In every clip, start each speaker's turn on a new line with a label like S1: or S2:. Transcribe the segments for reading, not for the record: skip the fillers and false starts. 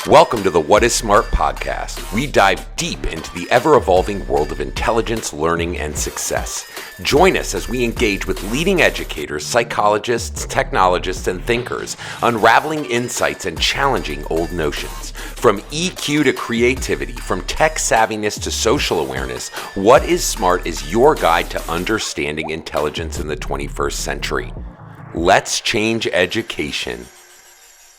S1: Welcome to the What is Smart podcast. We dive deep into the ever-evolving world of intelligence, learning, and success. Join us as we engage with leading educators, psychologists, technologists, and thinkers, unraveling insights and challenging old notions. From EQ to creativity, from tech savviness to social awareness, What is Smart is your guide to understanding intelligence in the 21st century. Let's change education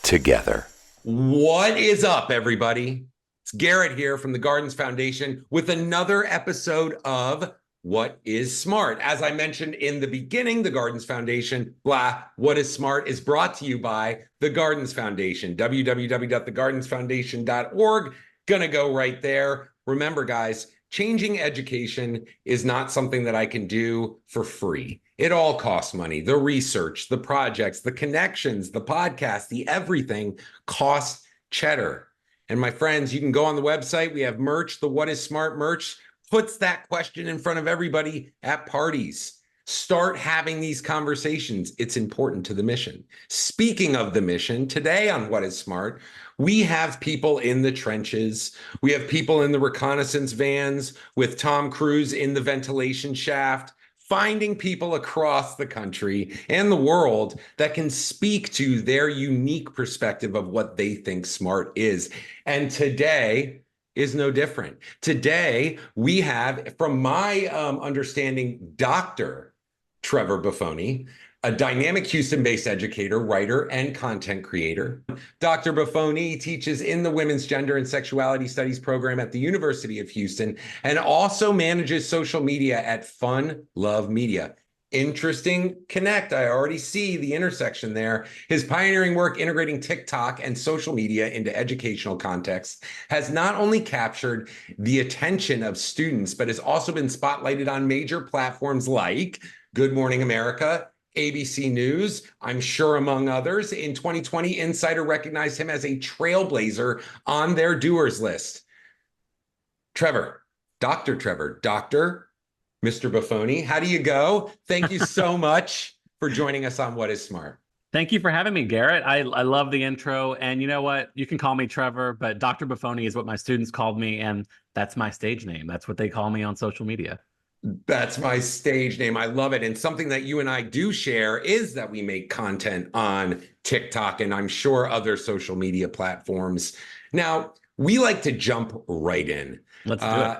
S1: together. What is up, everybody? It's Garrett here from the Gardens Foundation with another episode of What is Smart. As I mentioned in the beginning, the Gardens Foundation, What is Smart is brought to you by the Gardens Foundation, www.thegardensfoundation.org. Gonna go right there. Remember, guys, changing education is not something that I can do for free. It all costs money. The research, the projects, the connections, the podcast, the everything costs cheddar. And my friends, you can go on the website. We have merch. The What is Smart merch puts that question in front of everybody at parties. Start having these conversations. It's important to the mission. Speaking of the mission, today on What is Smart, we have people in the trenches. We have people in the reconnaissance vans with Tom Cruise in the ventilation shaft, finding people across the country and the world that can speak to their unique perspective of what they think smart is. And today is no different. Today, we have, from my understanding, Dr. Trevor Boffone, a dynamic Houston-based educator, writer, and content creator. Dr. Boffone teaches in the Women's Gender and Sexuality Studies program at the University of Houston and also manages social media at Fun Love Media. Interesting connect. I already see the intersection there. His pioneering work integrating TikTok and social media into educational contexts has not only captured the attention of students, but has also been spotlighted on major platforms like Good Morning America, ABC News, I'm sure among others. In 2020, Insider recognized him as a trailblazer on their doers list. Trevor, Dr. Mr. Boffone, how do you go? Thank you so much for joining us on What is Smart.
S2: Thank you for having me, Garrett. I love the intro. And you know what? You can call me Trevor, but Dr. Boffone is what my students called me. And that's my stage name. That's what they call me on social media.
S1: That's my stage name. I love it. And something that you and I do share is that we make content on TikTok and I'm sure other social media platforms. Now, we like to jump right in.
S2: Let's do it.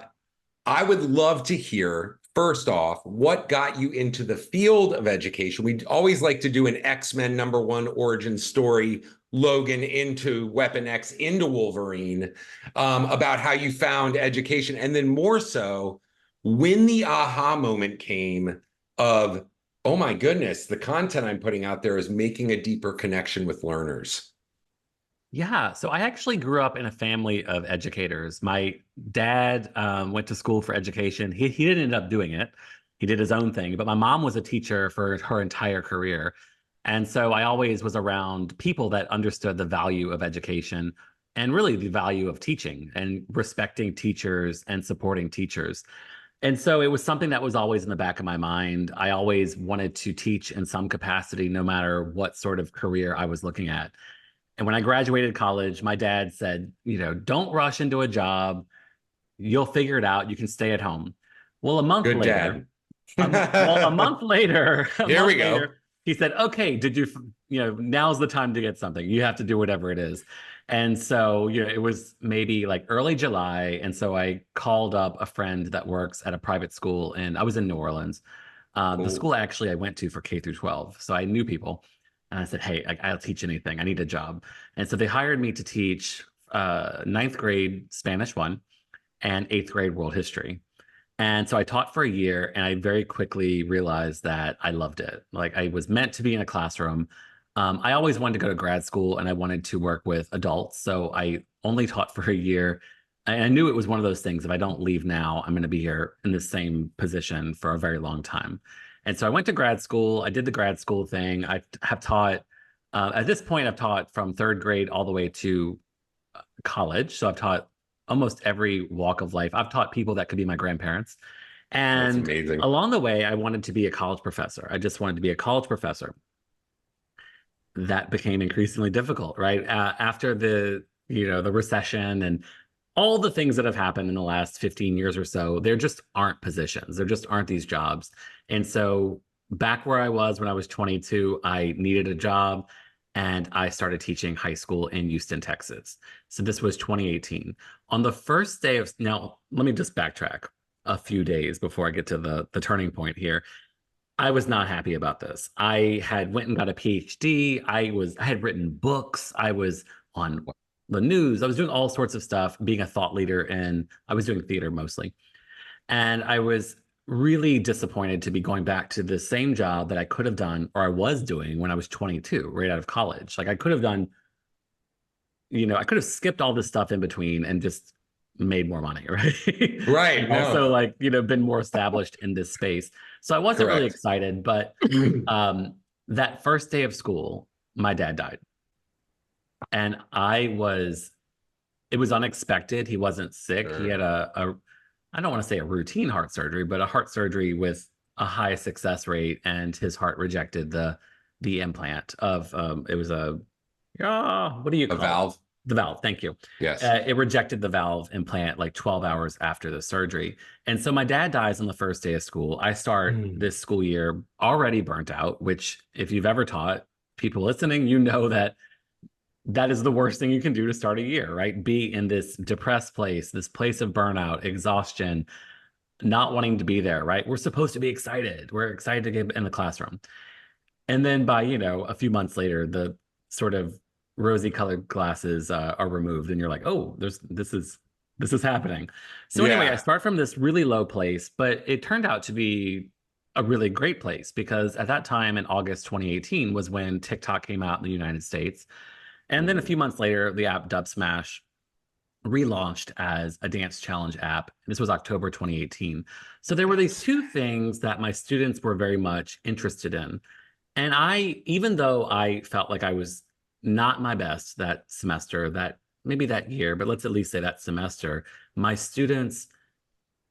S1: I would love to hear, first off, what got you into the field of education? We always like to do an X-Men #1 origin story, Logan into Weapon X, into Wolverine, about how you found education. And then more so, when the aha moment came of, oh my goodness, the content I'm putting out there is making a deeper connection with learners.
S2: Yeah, so I actually grew up in a family of educators. My dad went to school for education. He didn't end up doing it. He did his own thing, but my mom was a teacher for her entire career. And so I always was around people that understood the value of education and really the value of teaching and respecting teachers and supporting teachers. And so it was something that was always in the back of my mind. I always wanted to teach in some capacity, no matter what sort of career I was looking at. And when I graduated college, my dad said, don't rush into a job. You'll figure it out. You can stay at home. Well, a month later,
S1: Here we go.
S2: He said, okay, now's the time to get something. You have to do whatever it is. And so, it was maybe like early July. And so I called up a friend that works at a private school and I was in New Orleans. The school actually I went to for K through 12. So I knew people and I said, hey, I'll teach anything. I need a job. And so they hired me to teach 9th grade Spanish 1 and 8th grade world history. And so I taught for a year and I very quickly realized that I loved it. Like I was meant to be in a classroom. I always wanted to go to grad school and I wanted to work with adults. So I only taught for a year. And I knew it was one of those things. If I don't leave now, I'm going to be here in the same position for a very long time. And so I went to grad school. I did the grad school thing. I have taught, at this point, I've taught from 3rd grade all the way to college. So I've taught almost every walk of life. I've taught people that could be my grandparents. And along the way, I wanted to be a college professor. I just wanted to be a college professor. That became increasingly difficult, right? After the the recession and all the things that have happened in the last 15 years or so, there just aren't positions. There just aren't these jobs. And so back where I was when I was 22, I needed a job and I started teaching high school in Houston, Texas. So this was 2018. On the first day of, now let me just backtrack a few days before I get to the turning point here. I was not happy about this. I had went and got a PhD. I had written books. I was on the news. I was doing all sorts of stuff, being a thought leader, and I was doing theater mostly. And I was really disappointed to be going back to the same job that I could have done or I was doing when I was 22, right out of college. Like I could have done, I could have skipped all this stuff in between and just made more money, right?
S1: Right.
S2: And also
S1: No.
S2: like, been more established in this space. So I wasn't really
S1: Correct.
S2: excited, but that first day of school, my dad died. And it was unexpected. He wasn't sick. He
S1: Sure.
S2: had I don't want to say a routine heart surgery, but a heart surgery with a high success rate, and his heart rejected the implant of it was what do you
S1: A
S2: call it?
S1: valve.
S2: The valve. Thank you.
S1: Yes.
S2: It rejected the valve implant like 12 hours after the surgery. And so my dad dies on the first day of school. I start
S1: Mm.
S2: this school year already burnt out, which if you've ever taught people listening, you know that is the worst thing you can do to start a year, right? Be in this depressed place, this place of burnout, exhaustion, not wanting to be there, right? We're supposed to be excited. We're excited to get in the classroom. And then by, a few months later, the sort of rosy colored glasses are removed and you're like, oh, this is happening. So anyway, I
S1: Yeah.
S2: start from this really low place, but it turned out to be a really great place because at that time in August 2018 was when TikTok came out in the United States. And then a
S1: Mm.
S2: few months later, the app Dub Smash relaunched as a dance challenge app. This was October 2018. So there were these
S1: Yes.
S2: two things that my students were very much interested in. And even though I felt like I was not my best that semester, that maybe that year, but let's at least say that semester, my students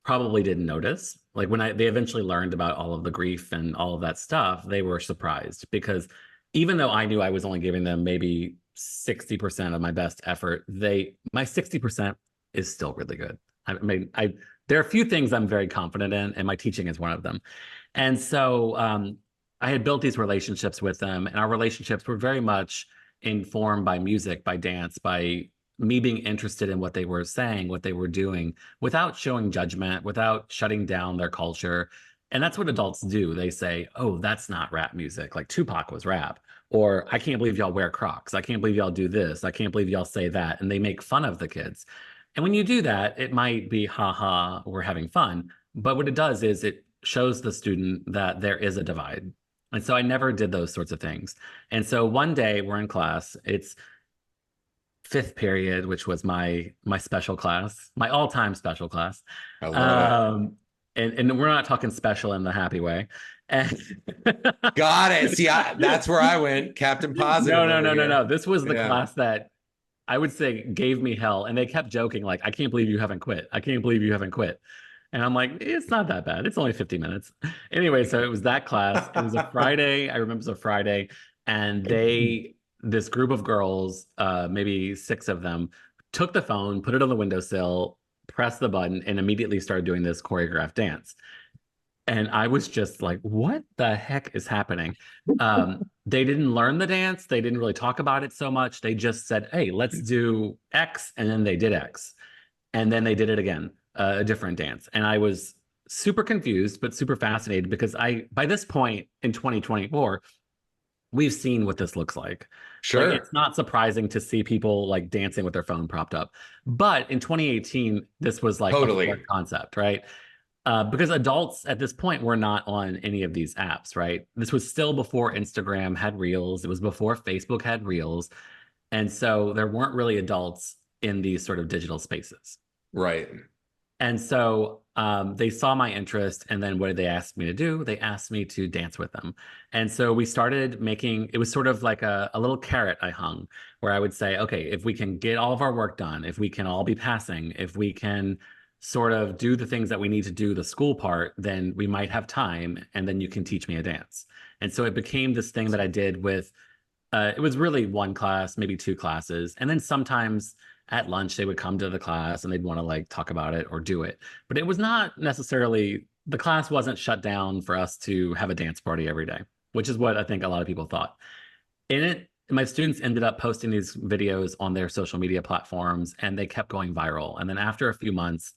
S2: probably didn't notice. Like when they eventually learned about all of the grief and all of that stuff, they were surprised because even though I knew I was only giving them maybe 60% of my best effort, my 60% is still really good. I mean, there are a few things I'm very confident in, and my teaching is one of them. And so I had built these relationships with them, and our relationships were very much informed by music, by dance, by me being interested in what they were saying, what they were doing, without showing judgment, without shutting down their culture. And that's what adults do. They say, oh, that's not rap music. Like Tupac was rap. Or I can't believe y'all wear Crocs. I can't believe y'all do this. I can't believe y'all say that. And they make fun of the kids. And when you do that, it might be, ha ha, we're having fun. But what it does is it shows the student that there is a divide. And so I never did those sorts of things. And so one day we're in class. It's fifth period, which was my special class, my all-time special class.
S1: I love it.
S2: And we're not talking special in the happy way. And
S1: Got it. See, that's where I went. Captain
S2: no,
S1: Positive
S2: no,
S1: over
S2: no, no,
S1: here.
S2: no. This was the
S1: Yeah.
S2: class that I would say gave me hell. And they kept joking, like, I can't believe you haven't quit. I can't believe you haven't quit. And I'm like, it's not that bad. It's only 50 minutes. Anyway, so it was that class. It was a Friday. I remember it was a Friday. And this group of girls, maybe six of them, took the phone, put it on the windowsill, pressed the button, and immediately started doing this choreographed dance. And I was just like, what the heck is happening? They didn't learn the dance. They didn't really talk about it so much. They just said, hey, let's do X. And then they did X. And then they did it again, a different dance. And I was super confused, but super fascinated because by this point in 2024, we've seen what this looks like. Like
S1: Sure.
S2: it's not surprising to see people like dancing with their phone propped up. But in 2018, this was like a foreign
S1: Totally.
S2: concept, right? Because adults at this point were not on any of these apps, right? This was still before Instagram had Reels. It was before Facebook had Reels. And so there weren't really adults in these sort of digital spaces.
S1: Right.
S2: And so they saw my interest. And then what did they ask me to do? They asked me to dance with them. And so we started making it was sort of like a little carrot I hung where I would say, okay, if we can get all of our work done, if we can all be passing, if we can sort of do the things that we need to do, the school part, then we might have time. And then you can teach me a dance. And so it became this thing that I did with It was really one class, maybe two classes. And then sometimes at lunch, they would come to the class and they'd want to like talk about it or do it. But it was not necessarily, the class wasn't shut down for us to have a dance party every day, which is what I think a lot of people thought. In it, my students ended up posting these videos on their social media platforms and they kept going viral. And then after a few months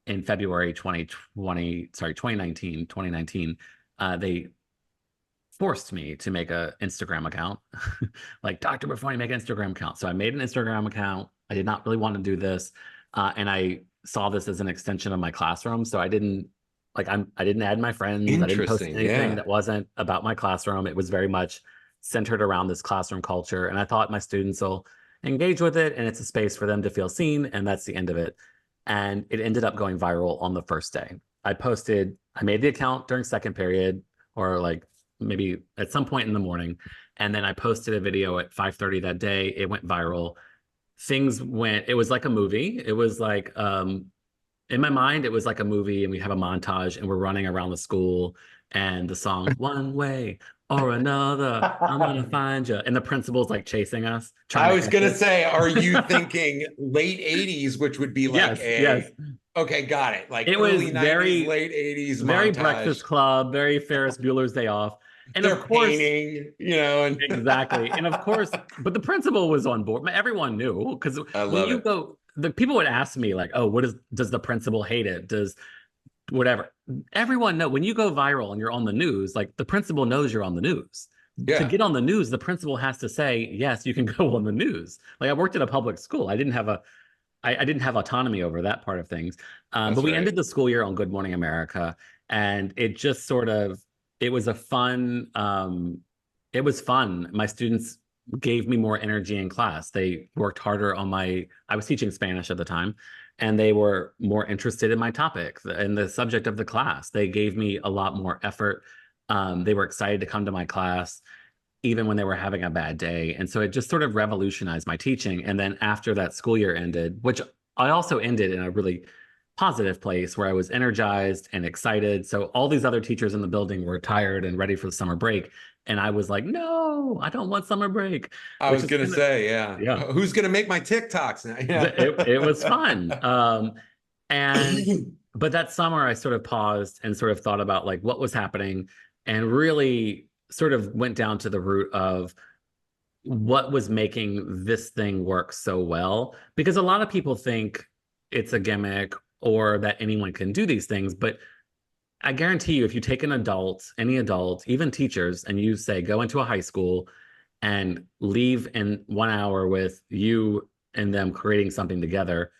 S2: in February 2019, they forced me to make an Instagram account. Like, Dr. Boffone, make an Instagram account. So I made an Instagram account. I did not really want to do this. And I saw this as an extension of my classroom. So I didn't I didn't add my friends. I didn't post
S1: Interesting.
S2: anything
S1: Yeah.
S2: that wasn't about my classroom. It was very much centered around this classroom culture. And I thought my students will engage with it and it's a space for them to feel seen. And that's the end of it. And it ended up going viral on the first day. I made the account during second period, or like maybe at some point in the morning. And then I posted a video at 5:30 that day. It went viral. It was like a movie. It was like, in my mind, it was like a movie, and we have a montage and we're running around the school and the song, One Way or Another, I'm gonna find you. And the principal's like chasing us, trying
S1: I
S2: to
S1: was
S2: catch
S1: gonna
S2: us.
S1: say, are you thinking late 80s, which would be like
S2: Yes, yes.
S1: okay, got it. Like
S2: It was
S1: early 90s, late 80s
S2: very
S1: montage.
S2: Breakfast Club, very Ferris Bueller's Day Off. And of
S1: They're
S2: course,
S1: painting, you know, and
S2: exactly. And of course, but the principal was on board. Everyone knew, because
S1: I
S2: when
S1: love
S2: you
S1: it.
S2: go, the people would ask me like, "Oh, does the principal hate it? Does whatever?" Everyone know when you go viral and you're on the news, like the principal knows you're on the news. To
S1: Yeah,
S2: get on the news, the principal has to say, "Yes, you can go on the news." Like, I worked at a public school. I didn't have autonomy over that part of things. But
S1: that's
S2: we
S1: right.
S2: ended the school year on Good Morning America, and it just sort of it was a fun. It was fun. My students gave me more energy in class. They worked harder on my. I was teaching Spanish at the time, and they were more interested in my topic and the subject of the class. They gave me a lot more effort. They were excited to come to my class even when they were having a bad day. And so it just sort of revolutionized my teaching. And then after that school year ended, which I also ended in a really positive place where I was energized and excited. So all these other teachers in the building were tired and ready for the summer break. And I was like, no, I don't want summer break,
S1: I
S2: which
S1: was
S2: is
S1: gonna
S2: kind of,
S1: say, yeah.
S2: yeah,
S1: Who's gonna make my TikToks now?
S2: it was fun.
S1: Yeah.
S2: And but that summer I sort of paused and sort of thought about like what was happening, and really sort of went down to the root of what was making this thing work so well. Because a lot of people think it's a gimmick or that anyone can do these things. But I guarantee you, if you take an adult, any adult, even teachers, and you say, go into a high school and leave in 1 hour with you and them creating something together,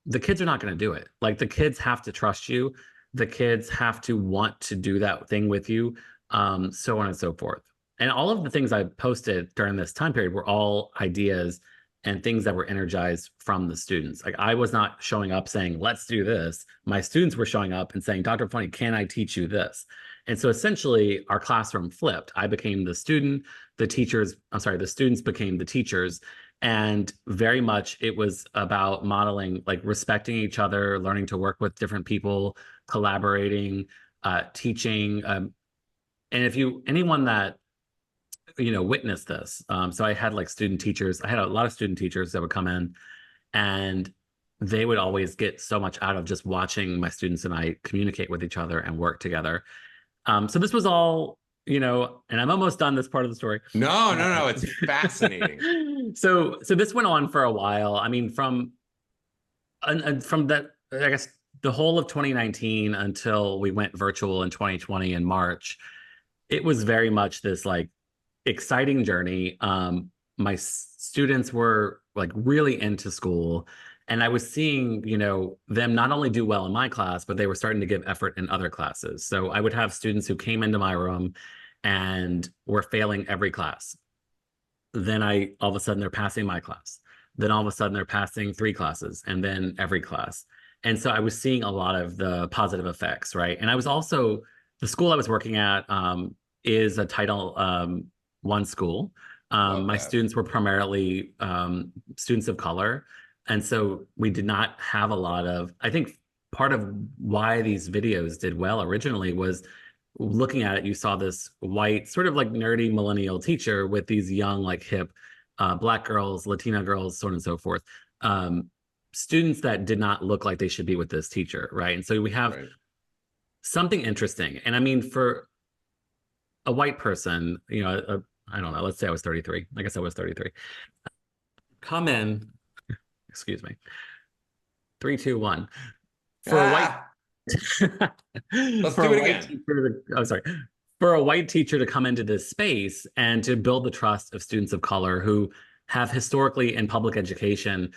S2: the kids are not going to do it. Like, the kids have to trust you. The kids have to want to do that thing with you, so on and so forth. And all of the things I posted during this time period were all ideas and things that were energized from the students. Like, I was not showing up saying, let's do this. My students were showing up and saying, Dr. Funny, can I teach you this? And so essentially our classroom flipped. I became the student, the students became the teachers. And very much it was about modeling, like respecting each other, learning to work with different people, collaborating, teaching. And if anyone that witnessed this. So I had like student teachers. I had a lot of student teachers that would come in, and they would always get so much out of just watching my students and I communicate with each other and work together. So this was all, and I'm almost done this part of the story.
S1: No, no,
S2: Uh,
S1: no. It's fascinating.
S2: so this went on for a while. I mean, from that, I guess the whole of 2019 until we went virtual in 2020 in March, it was very much this like exciting journey. My students were like really into school, and I was seeing, them not only do well in my class, but they were starting to give effort in other classes. So I would have students who came into my room and were failing every class. Then all of a sudden they're passing my class. Then all of a sudden they're passing three classes, and then every class. And so I was seeing a lot of the positive effects, right? And I was also, the school I was working at is a Title I school.
S1: Love
S2: My
S1: that.
S2: students were primarily students of color. And so we did not have a lot of, I think part of why these videos did well originally was looking at it, you saw this white, sort of like nerdy millennial teacher with these young, like hip Black girls, Latina girls, so on and so forth. Um, Students that did not look like they should be with this teacher, right? And so we have
S1: Right.
S2: something interesting. And I mean, for a white person, I don't know, let's say I was 33. I guess I was 33. Come in, excuse me, 3, 2, 1. For a white
S1: Ah, let's
S2: for
S1: do
S2: a
S1: it
S2: white
S1: again.
S2: teacher to, oh sorry, for a white teacher to come into this space and to build the trust of students of color who have historically in public education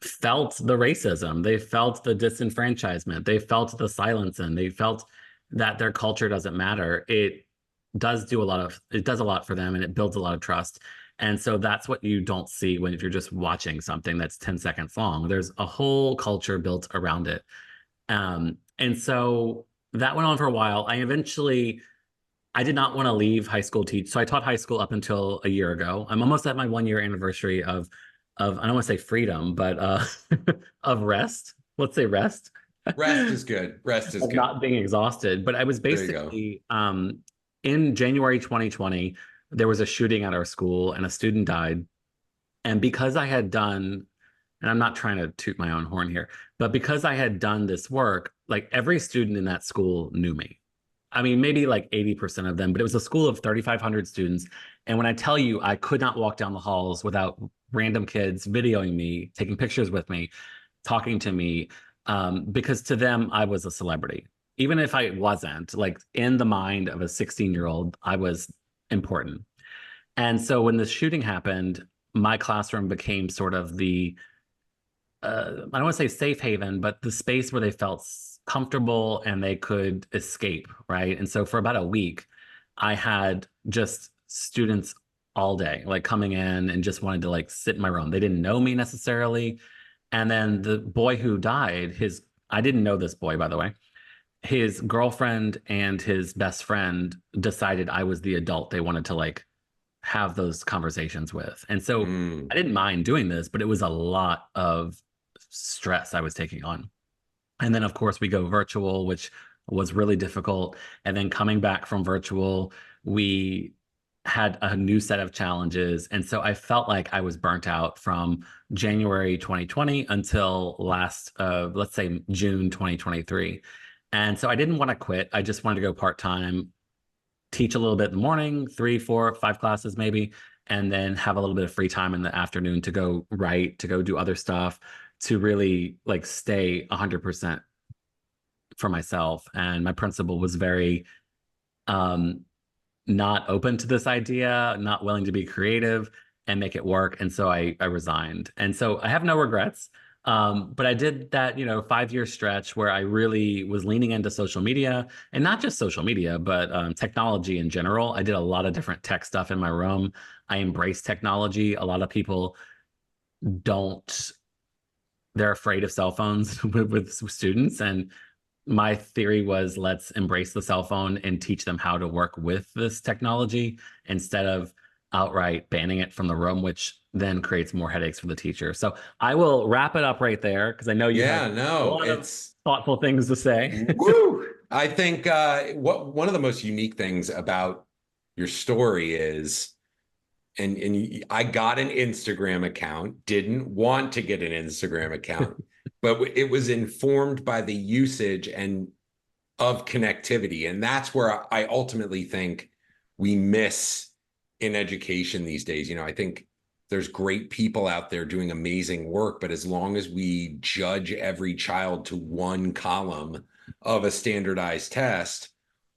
S2: felt the racism, they felt the disenfranchisement, they felt the silence, and they felt that their culture doesn't matter. It does a lot for them, and it builds a lot of trust. And so that's what you don't see when if you're just watching something that's 10 seconds long. There's a whole culture built around it. And so that went on for a while. I did not want to leave high school teach. So I taught high school up until a year ago. I'm almost at my 1 year anniversary of I don't want to say freedom, but of rest. Let's say rest.
S1: Rest is good. Rest is
S2: Of
S1: good.
S2: not being exhausted. But I was
S1: There you go.
S2: basically in January 2020, there was a shooting at our school and a student died. And because I had done, and I'm not trying to toot my own horn here, but because I had done this work, like every student in that school knew me. I mean, maybe like 80% of them, but it was a school of 3,500 students. And when I tell you, I could not walk down the halls without random kids videoing me, taking pictures with me, talking to me, because to them, I was a celebrity. Even if I wasn't, like in the mind of a 16-year-old, I was important. And so when the shooting happened, my classroom became sort of the I don't want to say safe haven, but the space where they felt comfortable and they could escape, right? And so for about a week, I had just students all day, like coming in and just wanted to like sit in my room. They didn't know me necessarily. And then the boy who died, I didn't know this boy, by the way. His girlfriend and his best friend decided I was the adult they wanted to like have those conversations with. And so
S1: Mm.
S2: I didn't mind doing this, but it was a lot of stress I was taking on. And then, of course, we go virtual, which was really difficult. And then coming back from virtual, we had a new set of challenges. And so I felt like I was burnt out from January 2020 until let's say June 2023. And so I didn't want to quit. I just wanted to go part time, teach a little bit in the morning, 3, 4, 5 classes maybe, and then have a little bit of free time in the afternoon to go write, to go do other stuff, to really like stay 100% for myself. And my principal was very not open to this idea, not willing to be creative and make it work. And so I resigned. And so I have no regrets. But I did that, 5 year stretch where I really was leaning into social media, and not just social media, but technology in general. I did a lot of different tech stuff in my room. I embrace technology. A lot of people don't, they're afraid of cell phones with students. And my theory was let's embrace the cell phone and teach them how to work with this technology instead of outright banning it from the room, which then creates more headaches for the teacher. So I will wrap it up right there because I know you
S1: Yeah,
S2: have a
S1: no,
S2: lot of
S1: it's
S2: thoughtful things to say.
S1: woo. I think what one of the most unique things about your story is, I got an Instagram account, didn't want to get an Instagram account, but it was informed by the usage and of connectivity. And that's where I ultimately think we miss in education these days. I think there's great people out there doing amazing work, but as long as we judge every child to one column of a standardized test,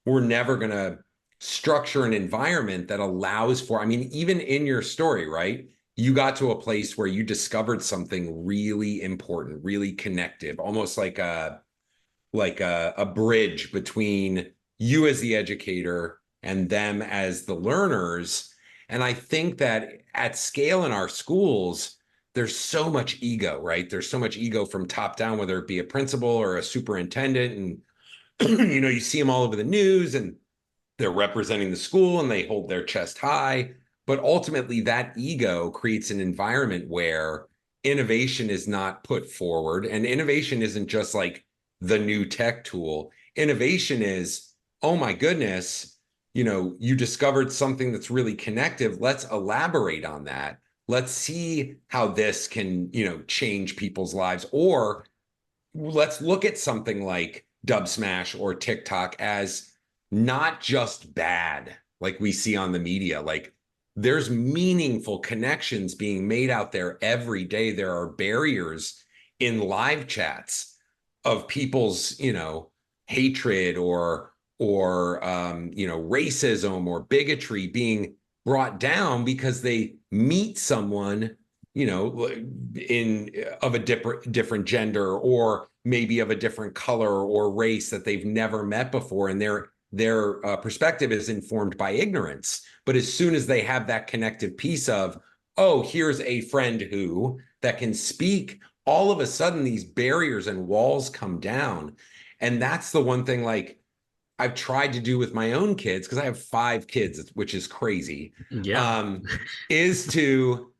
S1: we're never going to structure an environment that allows for, I mean, even in your story, right? You got to a place where you discovered something really important, really connective, almost like a bridge between you as the educator and them as the learners. And I think that at scale in our schools, there's so much ego, right? There's so much ego from top down, whether it be a principal or a superintendent. And, you see them all over the news and they're representing the school and they hold their chest high. But ultimately, that ego creates an environment where innovation is not put forward. And innovation isn't just like the new tech tool. Innovation is oh my goodness, you discovered something that's really connective. Let's elaborate on that. Let's see how this can, change people's lives. Or let's look at something like Dub Smash or TikTok as not just bad, like we see on the media. Like there's meaningful connections being made out there every day. There are barriers in live chats of people's, hatred or racism or bigotry being brought down because they meet someone in of a different gender or maybe of a different color or race that they've never met before, and their perspective is informed by ignorance. But as soon as they have that connective piece of, oh, here's a friend who that can speak, all of a sudden these barriers and walls come down. And that's the one thing, like, I've tried to do with my own kids, because I have 5 kids, which is crazy,
S2: Yeah.
S1: um, is to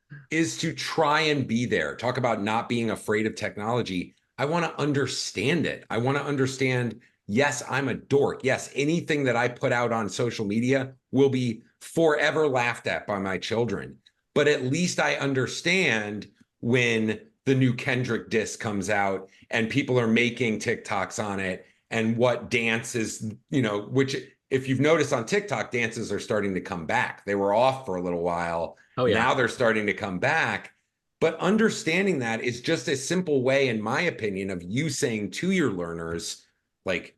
S1: try and be there. Talk about not being afraid of technology. I want to understand it. I want to understand, yes, I'm a dork. Yes, anything that I put out on social media will be forever laughed at by my children. But at least I understand when the new Kendrick disc comes out and people are making TikToks on it, and what dance is, which, if you've noticed on TikTok, dances are starting to come back. They were off for a little while.
S2: Oh yeah.
S1: Now they're starting to come back. But understanding that is just a simple way, in my opinion, of you saying to your learners, like,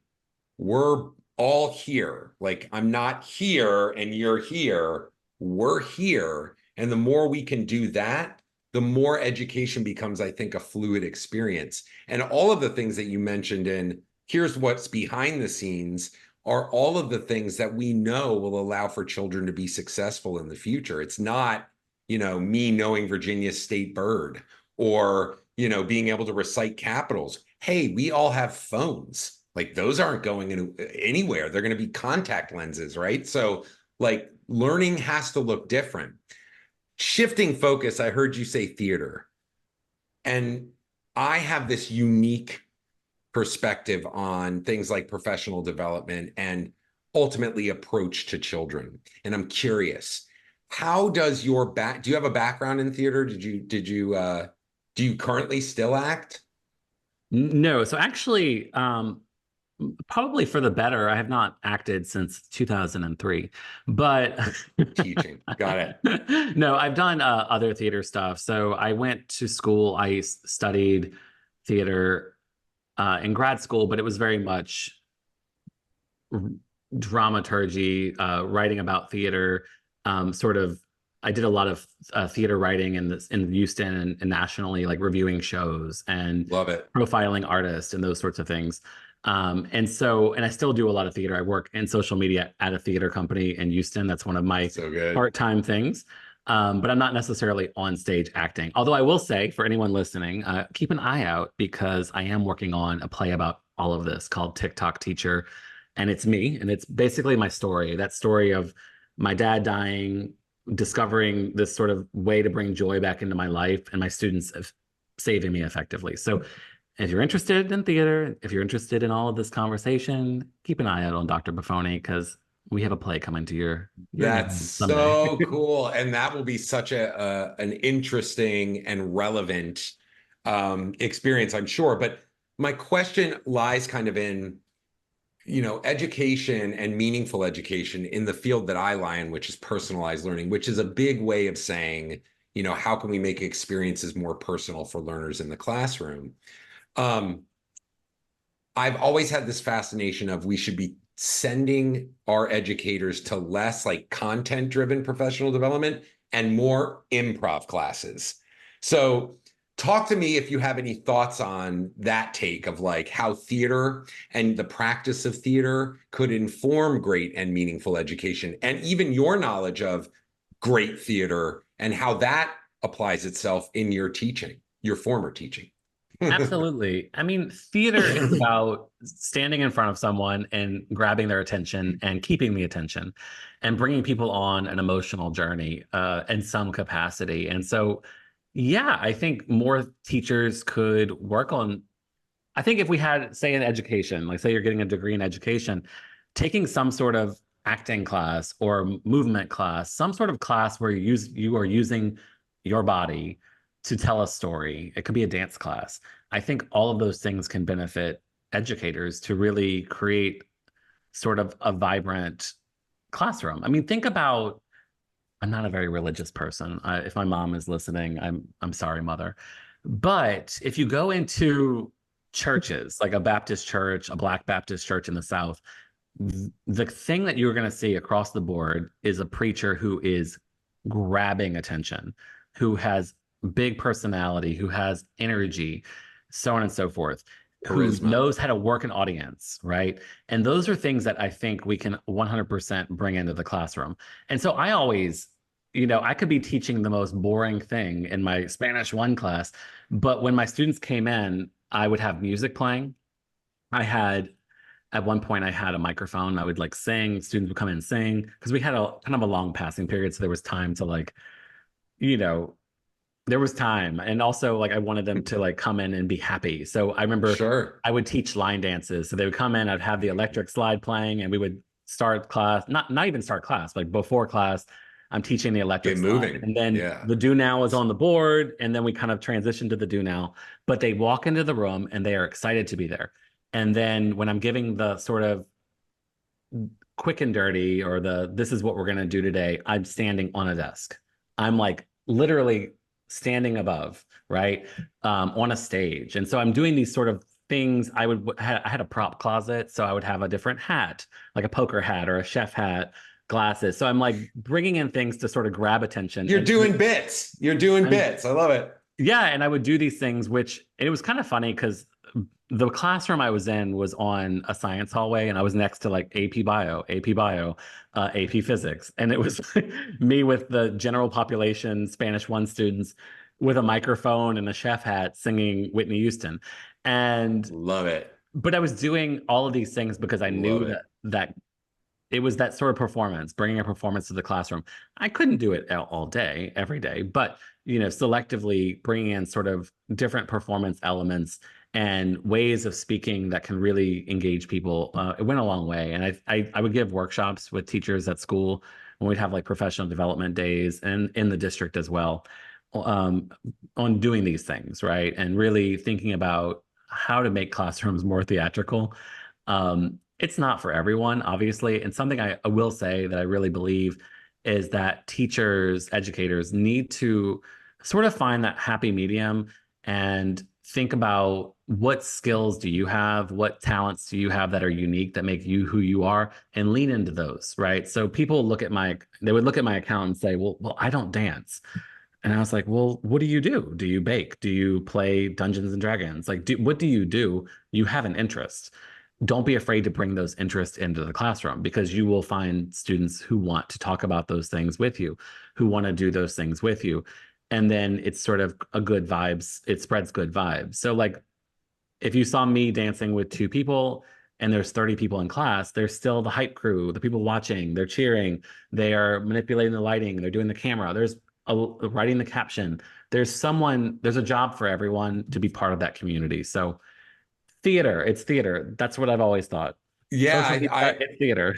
S1: we're all here. Like, I'm not here and you're here. We're here. And the more we can do that, the more education becomes, I think, a fluid experience. And all of the things that you mentioned in here's what's behind the scenes are all of the things that we know will allow for children to be successful in the future. It's not, me knowing Virginia's state bird or, being able to recite capitals. Hey, we all have phones. Like, those aren't going anywhere. They're going to be contact lenses, right? So, like, learning has to look different. Shifting focus, I heard you say theater. And I have this unique perspective on things like professional development and ultimately approach to children. And I'm curious, how does do you have a background in theater? Do you currently still act?
S2: No, so actually, probably for the better. I have not acted since 2003, but
S1: Teaching. Got it.
S2: no, I've done other theater stuff. So I went to school. I studied theater in grad school, but it was very much dramaturgy, writing about theater, sort of. I did a lot of theater writing in Houston and nationally, like reviewing shows and
S1: Love it.
S2: profiling artists and those sorts of things. And I still do a lot of theater. I work in social media at a theater company in Houston. That's one of my
S1: So good.
S2: part-time things. But I'm not necessarily on stage acting. Although I will say, for anyone listening, keep an eye out, because I am working on a play about all of this called TikTok Teacher. And it's me. And it's basically my story, that story of my dad dying, discovering this sort of way to bring joy back into my life, and my students saving me effectively. So if you're interested in theater, if you're interested in all of this conversation, keep an eye out on Dr. Boffone, because we have a play coming to your
S1: That's
S2: someday.
S1: so cool. And that will be such an interesting and relevant experience, I'm sure. But my question lies kind of in, education and meaningful education in the field that I lie in, which is personalized learning, which is a big way of saying, how can we make experiences more personal for learners in the classroom? I've always had this fascination of we should be sending our educators to less like content-driven professional development and more improv classes. So talk to me if you have any thoughts on that take of like how theater and the practice of theater could inform great and meaningful education, and even your knowledge of great theater and how that applies itself in your teaching, your former teaching.
S2: Absolutely. I mean, theater is about standing in front of someone and grabbing their attention and keeping the attention and bringing people on an emotional journey in some capacity. And so, yeah, I think more teachers could work on. I think if we had, say, in education, like say you're getting a degree in education, taking some sort of acting class or movement class, some sort of class where you are using your body to tell a story. It could be a dance class. I think all of those things can benefit educators to really create sort of a vibrant classroom. I mean, think about, I'm not a very religious person. If my mom is listening, I'm sorry, mother. But if you go into churches, like a Baptist church, a Black Baptist church in the South, the thing that you're going to see across the board is a preacher who is grabbing attention, who has big personality, who has energy, so on and so forth, who
S1: Charisma.
S2: knows how to work an audience, right? And those are things that I think we can 100% bring into the classroom. And so I always, I could be teaching the most boring thing in my Spanish 1 class, but when my students came in, I would have music playing. I had At one point I had a microphone. I would like sing. Students would come in and sing because we had a kind of a long passing period. So there was time to like, you know, there was time. And also like I wanted them to like come in and be happy. So I remember
S1: Sure.
S2: I would teach line dances. So they would come in, I'd have the electric slide playing and we would start class, not even start class, like before class, I'm teaching the electric
S1: Get
S2: slide.
S1: moving.
S2: And then
S1: Yeah.
S2: the do now is on the board. And then we kind of transition to the do now. But they walk into the room and they are excited to be there. And then when I'm giving the sort of quick and dirty or the this is what we're going to do today, I'm standing on a desk. I'm like literally standing above, right? On a stage. And so I'm doing these sort of things. I had a prop closet, so I would have a different hat, like a poker hat or a chef hat, glasses. So I'm like bringing in things to sort of grab attention.
S1: You're doing bits. You're doing
S2: And
S1: bits. I love it.
S2: yeah, and I would do these things, which it was kind of funny because the classroom I was in was on a science hallway, and I was next to like AP Bio, AP Physics, and it was me with the general population Spanish 1 students with a microphone and a chef hat singing Whitney Houston, and
S1: Love it.
S2: but I was doing all of these things because I
S1: Love
S2: knew
S1: it.
S2: that it was that sort of performance, bringing a performance to the classroom. I couldn't do it all day, every day, but selectively bringing in sort of different performance elements and ways of speaking that can really engage people. It went a long way, and I would give workshops with teachers at school when we'd have like professional development days, and in the district as well, um, on doing these things, right, and really thinking about how to make classrooms more theatrical. It's not for everyone, obviously. And something I will say that I really believe is that teachers, educators need to sort of find that happy medium and think about what skills do you have, what talents do you have that are unique that make you who you are, and lean into those, right? So people they would look at my account and say, well, I don't dance. And I was like, well, what do you do? Do you bake? Do you play Dungeons and Dragons? Like, what do you do? You have an interest. Don't be afraid to bring those interests into the classroom because you will find students who want to talk about those things with you, who want to do those things with you. And then it's sort of a good vibes, it spreads good vibes. So like if you saw me dancing with 2 people and there's 30 people in class, there's still the hype crew, the people watching, they're cheering, they are manipulating the lighting, they're doing the camera, there's writing the caption. There's a job for everyone to be part of that community. So it's theater. That's what I've always thought.
S1: Yeah,
S2: Social media,
S1: I
S2: it's theater.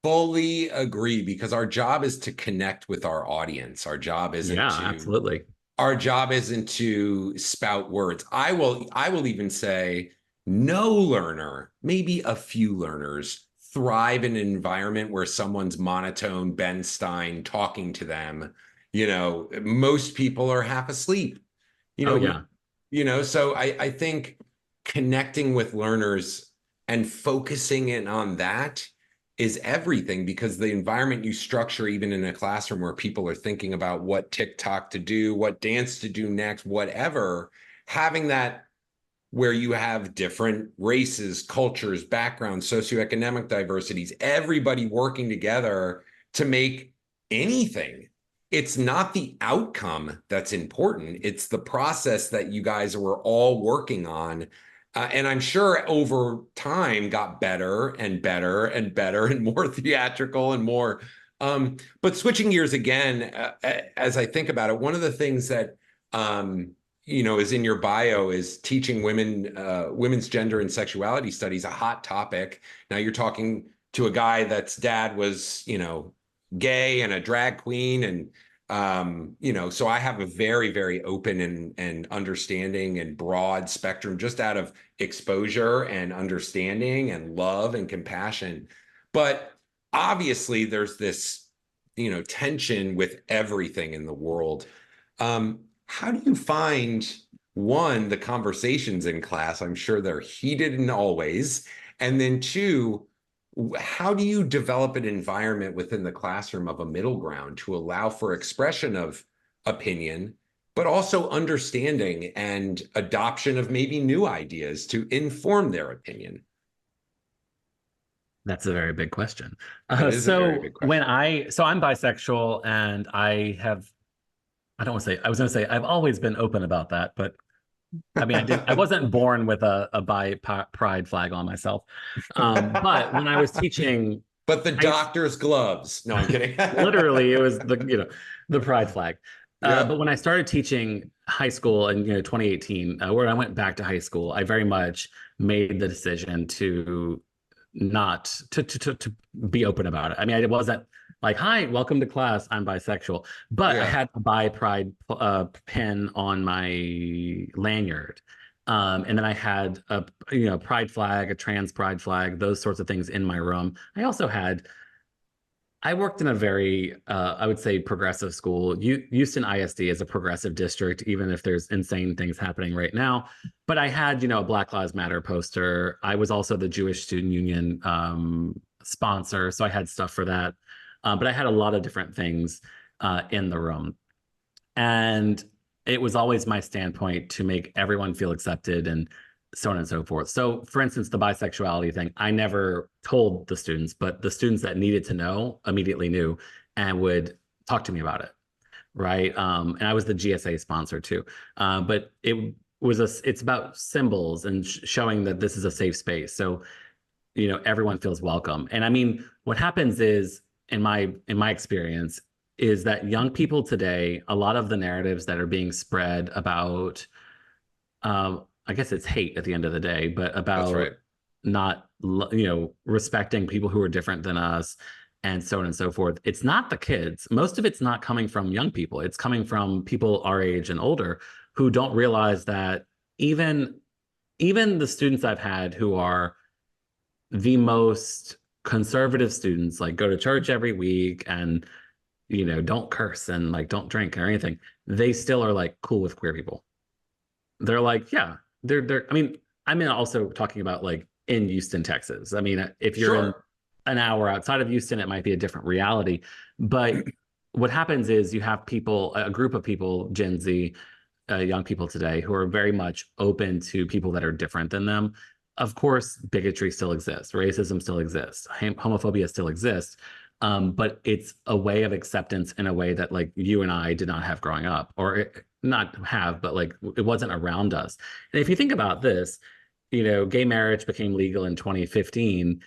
S1: fully agree because our job is to connect with our audience.
S2: Yeah, absolutely.
S1: Our job isn't to spout words. I will even say no learner, maybe a few learners thrive in an environment where someone's monotone Ben Stein talking to them. Most people are half asleep. You
S2: Oh
S1: know,
S2: yeah.
S1: so I think connecting with learners and focusing in on that is everything because the environment you structure, even in a classroom where people are thinking about what TikTok to do, what dance to do next, whatever, having that where you have different races, cultures, backgrounds, socioeconomic diversities, everybody working together to make anything. It's not the outcome that's important. It's the process that you guys were all working on. And I'm sure over time got better and better and better and more theatrical and more. But switching gears again, as I think about it, one of the things that is in your bio is teaching women's gender and sexuality studies, a hot topic. Now you're talking to a guy that's dad was, gay and a drag queen. And, so I have a very, very open and understanding and broad spectrum just out of exposure and understanding and love and compassion. But obviously there's this, tension with everything in the world. How do you find one, the conversations in class? I'm sure they're heated and always. And then two, how do you develop an environment within the classroom of a middle ground to allow for expression of opinion, but also understanding and adoption of maybe new ideas to inform their opinion?
S2: That's a very big question.
S1: That is a very big question.
S2: So I'm bisexual, and I don't want to say, I was going to say I've always been open about that, but I mean, I wasn't born with a bi pride flag on myself. But when I was teaching,
S1: But the doctor's gloves. No, I'm kidding.
S2: literally, it was the pride flag.
S1: Yeah.
S2: But when I started teaching high school in 2018, where I went back to high school, I very much made the decision to not to be open about it. I mean, it wasn't like, "Hi, welcome to class. I'm bisexual," but I had a bi pride pin on my lanyard, and then I had a pride flag, a trans pride flag, those sorts of things in my room. I worked in a very, I would say, progressive school. Houston ISD is a progressive district, even if there's insane things happening right now. But I had, a Black Lives Matter poster. I was also the Jewish Student Union sponsor, so I had stuff for that. But I had a lot of different things in the room. And it was always my standpoint to make everyone feel accepted and so on and so forth. So, for instance, the bisexuality thing, I never told the students, but the students that needed to know immediately knew and would talk to me about it, right? And I was the GSA sponsor too. But it's about symbols and showing that this is a safe space. So, everyone feels welcome. And I mean, what happens is, in my experience, is that young people today, a lot of the narratives that are being spread about, I guess it's hate at the end of the day, but about not, respecting people who are different than us and so on and so forth. It's not the kids. Most of it's not coming from young people. It's coming from people our age and older who don't realize that even the students I've had who are the most conservative students, like go to church every week and, don't curse and like don't drink or anything, they still are like cool with queer people. They're like, yeah, I mean, I'm also talking about like in Houston, Texas. I mean, if you're in an hour outside of Houston, it might be a different reality. But what happens is you have a group of people, Gen Z, young people today, who are very much open to people that are different than them. Of course, bigotry still exists, racism still exists, homophobia still exists. But it's a way of acceptance in a way that like you and I did not have growing up, or not have, but like it wasn't around us. And if you think about this, gay marriage became legal in 2015.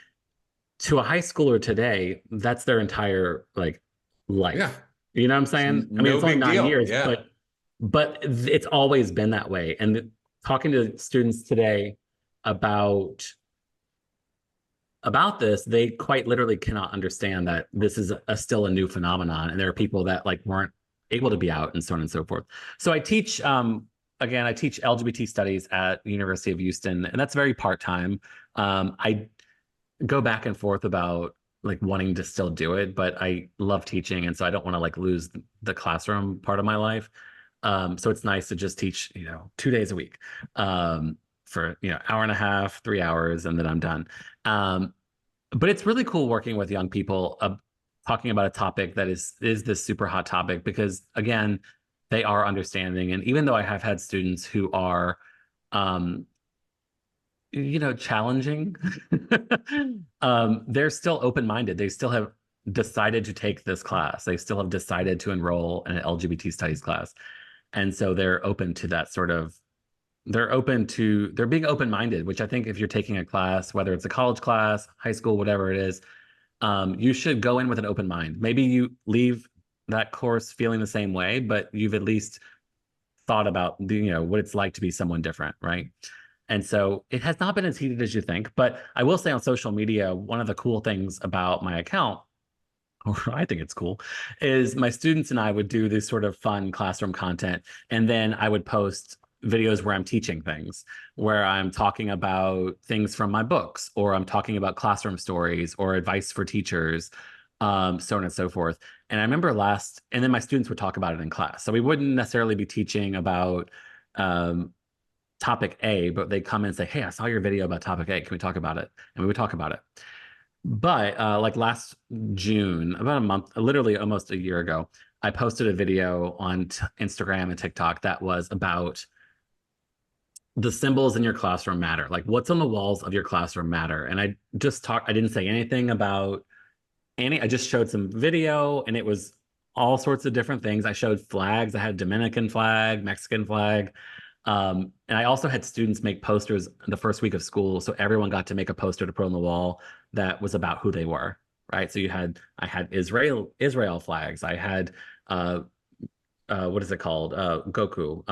S2: To a high schooler today, that's their entire like life.
S1: Yeah.
S2: You know what I'm saying? I mean, it's only 9 years, but it's always been that way. And talking to students today about this, they quite literally cannot understand that this is still a new phenomenon, and there are people that like weren't able to be out and so on and so forth. So I teach I teach LGBT studies at the University of Houston, and that's very part-time. I go back and forth about like wanting to still do it, but I love teaching, and so I don't want to like lose the classroom part of my life. So it's nice to just teach 2 days a week for hour and a half, 3 hours, and then I'm done. But it's really cool working with young people, talking about a topic that is this super hot topic, because again, they are understanding. And even though I have had students who are, challenging, they're still open-minded. They still have decided to take this class. They still have decided to enroll in an LGBT studies class. And so they're open to that they're being open-minded, which I think if you're taking a class, whether it's a college class, high school, whatever it is, you should go in with an open mind. Maybe you leave that course feeling the same way, but you've at least thought about what it's like to be someone different, right? And so it has not been as heated as you think. But I will say on social media, one of the cool things about my account, or I think it's cool, is my students and I would do this sort of fun classroom content. And then I would post videos where I'm teaching things, where I'm talking about things from my books, or I'm talking about classroom stories or advice for teachers, so on and so forth. And I remember and then my students would talk about it in class. So we wouldn't necessarily be teaching about topic A, but they come in and say, "Hey, I saw your video about topic A. Can we talk about it?" And we would talk about it. But like last June, about a month, literally almost a year ago, I posted a video on Instagram and TikTok that was about the symbols in your classroom matter. Like what's on the walls of your classroom matter. And I didn't say anything about I just showed some video and it was all sorts of different things. I showed flags. I had Dominican flag, Mexican flag. And I also had students make posters the first week of school. So everyone got to make a poster to put on the wall that was about who they were. Right. So I had Israel flags. I had, what is it called? Goku.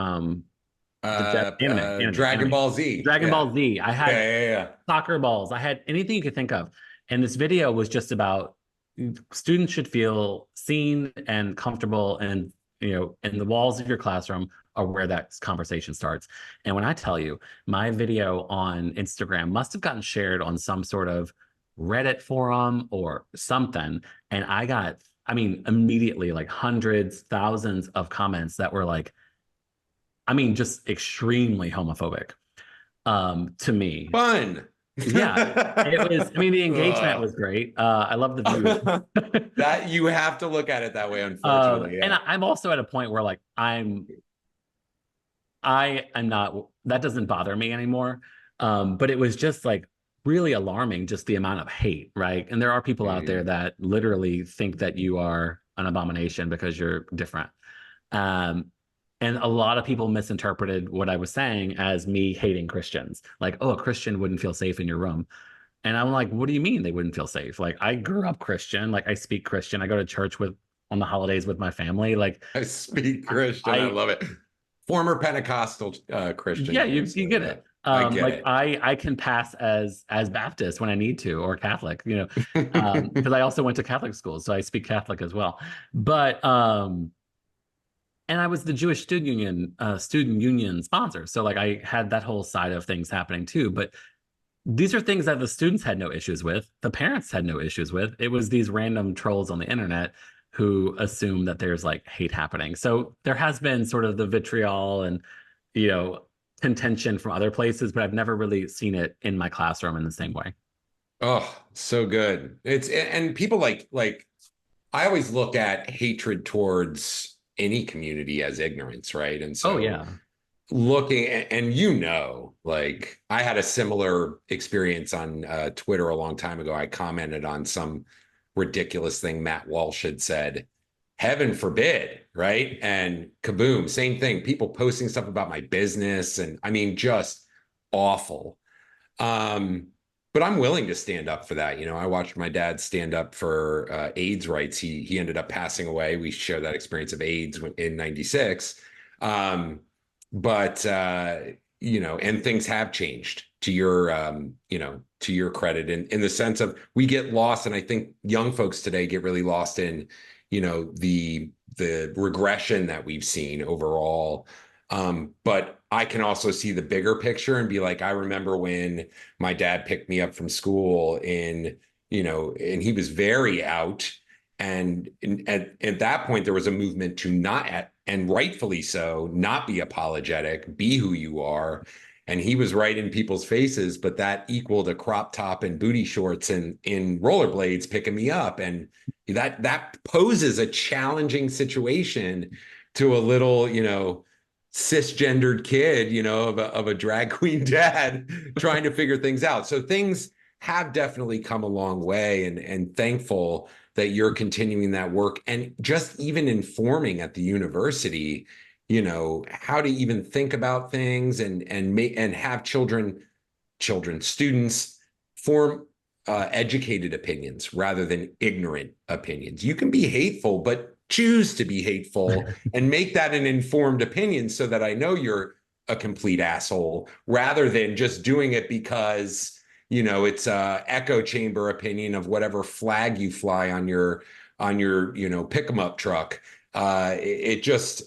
S1: Dragon
S2: Anime.
S1: Ball Z.
S2: Dragon
S1: Yeah.
S2: Ball Z. I had
S1: Yeah.
S2: soccer balls. I had anything you could think of. And this video was just about students should feel seen and comfortable, and and the walls of your classroom are where that conversation starts. And when I tell you, my video on Instagram must have gotten shared on some sort of Reddit forum or something. And I mean, immediately like hundreds, thousands of comments that were like, just extremely homophobic to me.
S1: Fun.
S2: Yeah, it was. I mean, the engagement was great. I love the views.
S1: That you have to look at it that way, unfortunately.
S2: And I'm also at a point where like I am not. That doesn't bother me anymore. But it was just like really alarming, just the amount of hate, right? And there are people out there that literally think that you are an abomination because you're different. And a lot of people misinterpreted what I was saying as me hating Christians. Like, oh, a Christian wouldn't feel safe in your room. And I'm like, what do you mean they wouldn't feel safe? Like, I grew up Christian. Like, I speak Christian. I go to church on the holidays with my family. Like,
S1: I speak Christian. I love it. Former Pentecostal Christian.
S2: Yeah, you get it.
S1: I get it.
S2: I can pass as Baptist when I need to, or Catholic, because I also went to Catholic school, so I speak Catholic as well. But and I was the Jewish student union sponsor. So like I had that whole side of things happening too. But these are things that the students had no issues with. The parents had no issues with. It was these random trolls on the internet who assume that there's like hate happening. So there has been sort of the vitriol and, contention from other places, but I've never really seen it in my classroom in the same way.
S1: Oh, so good. And people like I always look at hatred towards any community as ignorance, right? And so
S2: yeah,
S1: looking and like I had a similar experience on Twitter a long time ago. I commented on some ridiculous thing Matt Walsh had said, heaven forbid, right? And kaboom, same thing. People posting stuff about my business, and I mean, just awful. But I'm willing to stand up for that. I watched my dad stand up for AIDS rights. He ended up passing away. We share that experience of AIDS in '96. But and things have changed to your credit in the sense of we get lost. And I think young folks today get really lost in, the regression that we've seen overall. But I can also see the bigger picture and be like, I remember when my dad picked me up from school and he was very out. And at that point, there was a movement to and rightfully so, not be apologetic, be who you are. And he was right in people's faces, but that equaled a crop top and booty shorts and in rollerblades picking me up. And that poses a challenging situation to a little, cisgendered kid, of a drag queen dad trying to figure things out. So things have definitely come a long way, and thankful that you're continuing that work and just even informing at the university, how to even think about things and have students form educated opinions rather than ignorant opinions. You can be hateful, but choose to be hateful and make that an informed opinion so that I know you're a complete asshole rather than just doing it because, it's a echo chamber opinion of whatever flag you fly on your, pick 'em up truck. It just,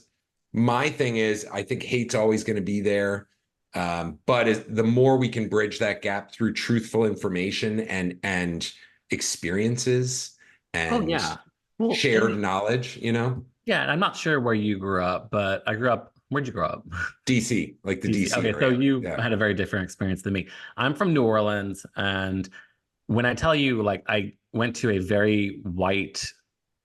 S1: my thing is, I think hate's always going to be there. But the more we can bridge that gap through truthful information and experiences
S2: Oh
S1: and
S2: yeah. Well,
S1: shared
S2: and
S1: knowledge,
S2: yeah, and I'm not sure where you grew up, but I grew up, where'd you grow up?
S1: DC, like the
S2: DC.
S1: DC
S2: Okay, so
S1: area.
S2: you
S1: Yeah.
S2: had a very different experience than me. I'm from New Orleans, and when I tell you, like, I went to a very white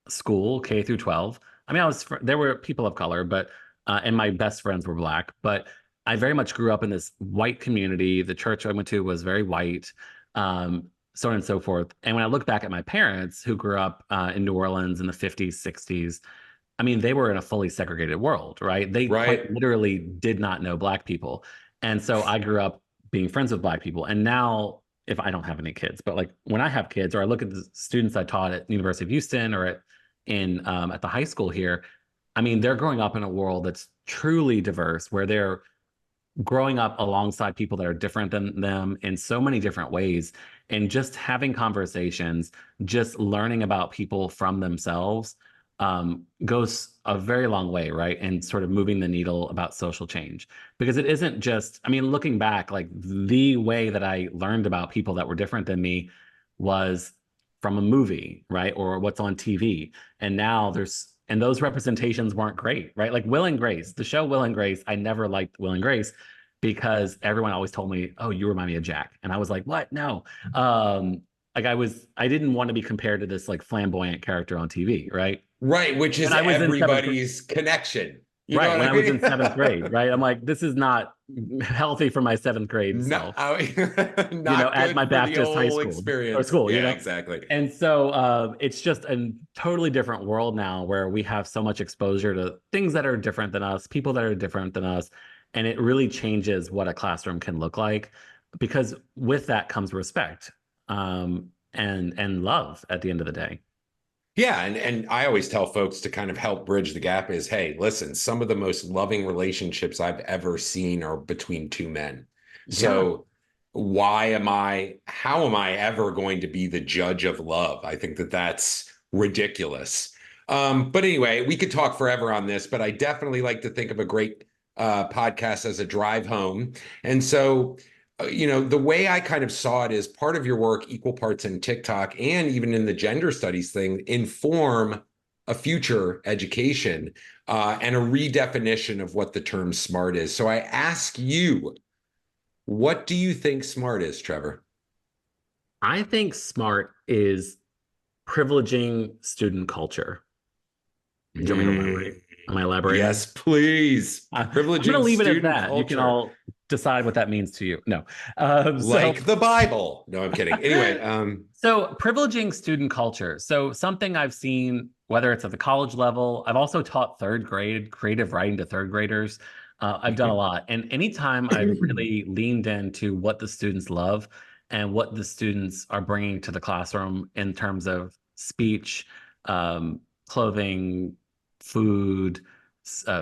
S2: school, K through 12. I mean, there were people of color, but and my best friends were black, but I very much grew up in this white community. The church I went to was very white, so on and so forth. And when I look back at my parents who grew up in New Orleans in the 50s, 60s, I mean, they were in a fully segregated world, right? They quite
S1: Right.
S2: literally did not know black people. And so I grew up being friends with black people. And now, if I don't have any kids, but like when I have kids, or I look at the students I taught at the University of Houston or at the high school here, I mean, they're growing up in a world that's truly diverse, where they're growing up alongside people that are different than them in so many different ways, and just having conversations, just learning about people from themselves, goes a very long way, right? And sort of moving the needle about social change. Because it isn't just, I mean, looking back, like the way that I learned about people that were different than me was from a movie, right? Or what's on TV. And now and those representations weren't great, right? Like Will and Grace, the show Will and Grace, I never liked Will and Grace because everyone always told me, "Oh, you remind me of Jack," and I was like, "What? No." Like I didn't want to be compared to this like flamboyant character on TV, right?
S1: Right, which
S2: And
S1: is
S2: I was in seventh grade,
S1: everybody's connection. You know
S2: right?
S1: what
S2: When
S1: I
S2: I was in seventh
S1: mean?
S2: grade, right? I'm like, this is not healthy for my seventh grade
S1: No,
S2: self,
S1: not
S2: at my
S1: good for the
S2: Baptist high
S1: whole
S2: school or
S1: experience.
S2: school,
S1: Yeah, exactly.
S2: And so it's just a totally different world now where we have so much exposure to things that are different than us, people that are different than us. And it really changes what a classroom can look like, because with that comes respect, and love at the end of the day.
S1: Yeah, and I always tell folks to kind of help bridge the gap is, hey, listen, some of the most loving relationships I've ever seen are between two men.
S2: Yeah.
S1: So how am I ever going to be the judge of love? I think that that's ridiculous. But anyway, we could talk forever on this, but I definitely like to think of a great podcast as a drive home. And so the way I kind of saw it is part of your work, equal parts in TikTok and even in the gender studies thing, inform a future education and a redefinition of what the term smart is. So I ask you, what do you think smart is, Trevor?
S2: I think smart is privileging student culture. Do you want me to elaborate?
S1: Mm,
S2: Am I elaborating?
S1: yes, please.
S2: I'm going to
S1: Privileging
S2: leave it at
S1: student
S2: that. You can
S1: culture,
S2: all decide what that means to you. No. So,
S1: like the Bible. No, I'm kidding. Anyway,
S2: so privileging student culture. So something I've seen, whether it's at the college level, I've also taught third grade creative writing to third graders. I've done a lot. And anytime I've really leaned into what the students love and what the students are bringing to the classroom in terms of speech, um, clothing, food,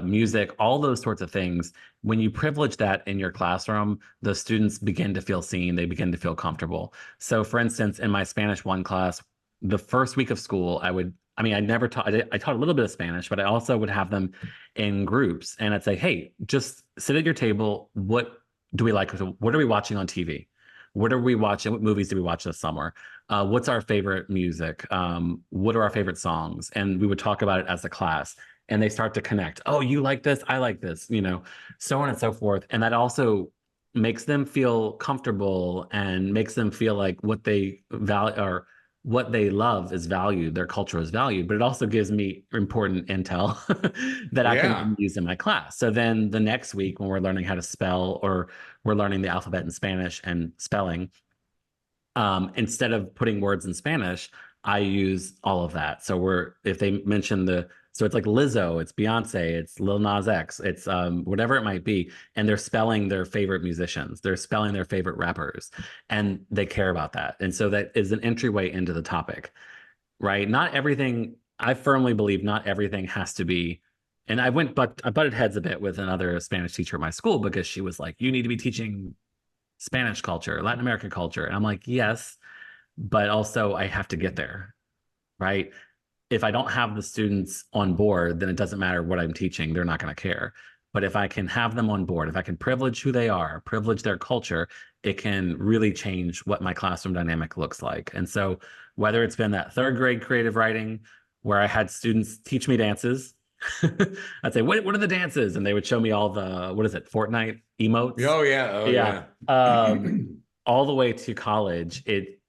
S2: music, all those sorts of things. When you privilege that in your classroom, the students begin to feel seen, they begin to feel comfortable. So, for instance, in my Spanish 1 class, the first week of school, I mean, I never taught, I taught a little bit of Spanish, but I also would have them in groups. And I'd say, hey, just sit at your table. What do we like? What are we watching on TV? What are we watching? What movies do we watch this summer? What's our favorite music? What are our favorite songs? And we would talk about it as a class, and they start to connect. Oh, you like this? I like this, so on and so forth. And that also makes them feel comfortable and makes them feel like what they value or what they love is valued, their culture is valued, but it also gives me important intel that I can
S1: yeah.
S2: then use in my class. So then the next week when we're learning how to spell, or we're learning the alphabet in Spanish and spelling, instead of putting words in Spanish, I use all of that. So if they mention so it's like Lizzo, it's Beyonce, it's Lil Nas X, it's whatever it might be, and they're spelling their favorite musicians, they're spelling their favorite rappers, and they care about that. And so that is an entryway into the topic, right? Not everything, I firmly believe not everything has to be And I butted heads a bit with another Spanish teacher at my school because she was like, you need to be teaching Spanish culture, Latin American culture. And I'm like, yes, but also I have to get there, right? If I don't have the students on board, then it doesn't matter what I'm teaching. They're not going to care. But if I can have them on board, if I can privilege who they are, privilege their culture, it can really change what my classroom dynamic looks like. And so whether it's been that third grade creative writing where I had students teach me dances, I'd say, what are the dances? And they would show me all the, what is it, Fortnite emotes?
S1: Oh yeah. Oh
S2: Yeah.
S1: yeah.
S2: All the way to college, it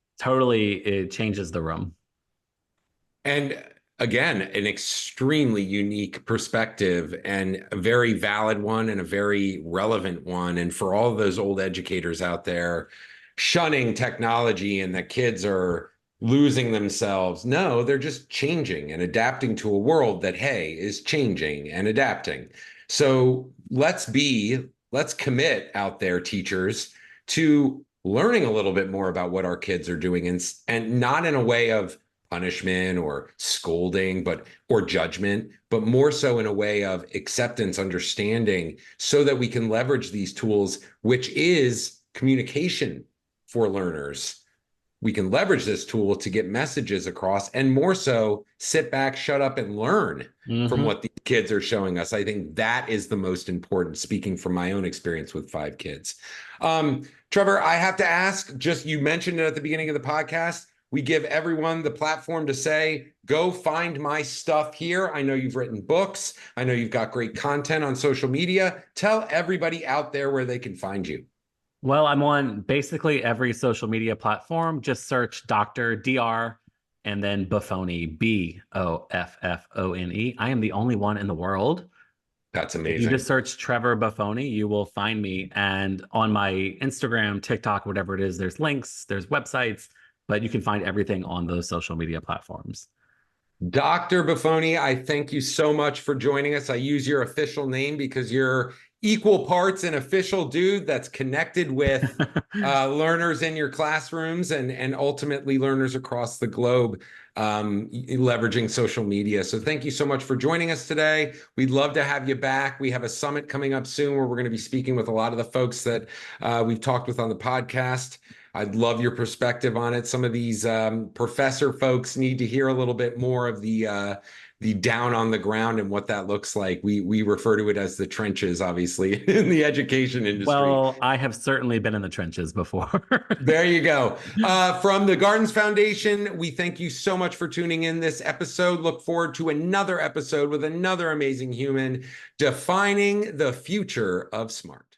S2: changes the room.
S1: And again, an extremely unique perspective and a very valid one and a very relevant one. And for all those old educators out there shunning technology and that kids are losing themselves, no, they're just changing and adapting to a world that, hey, is changing and adapting. So let's commit out there, teachers, to learning a little bit more about what our kids are doing and not in a way of punishment or scolding, or judgment, but more so in a way of acceptance, understanding, so that we can leverage these tools, which is communication for learners. We can leverage this tool to get messages across, and more so sit back, shut up, and learn from what the kids are showing us. I think that is the most important, speaking from my own experience with 5 kids. Trevor, I have to ask, just you mentioned it at the beginning of the podcast, we give everyone the platform to say, go find my stuff here. I know you've written books. I know you've got great content on social media. Tell everybody out there where they can find you.
S2: Well, I'm on basically every social media platform. Just search Dr. and then Boffone, Boffone. I am the only one in the world.
S1: That's
S2: If you
S1: amazing.
S2: just search Trevor Boffone, you will find me. And on my Instagram, TikTok, whatever it is, there's links, there's websites, but you can find everything on those social media platforms.
S1: Dr. Boffone, I thank you so much for joining us. I use your official name because you're equal parts an official dude that's connected with learners in your classrooms and ultimately learners across the globe, leveraging social media. So thank you so much for joining us today. We'd love to have you back. We have a summit coming up soon where we're going to be speaking with a lot of the folks that we've talked with on the podcast. I'd love your perspective on it. Some of these professor folks need to hear a little bit more of the down on the ground and what that looks like. We refer to it as the trenches, obviously, in the education industry.
S2: Well, I have certainly been in the trenches before.
S1: There you go. From the Gardens Foundation, we thank you so much for tuning in this episode. Look forward to another episode with another amazing human defining the future of smart.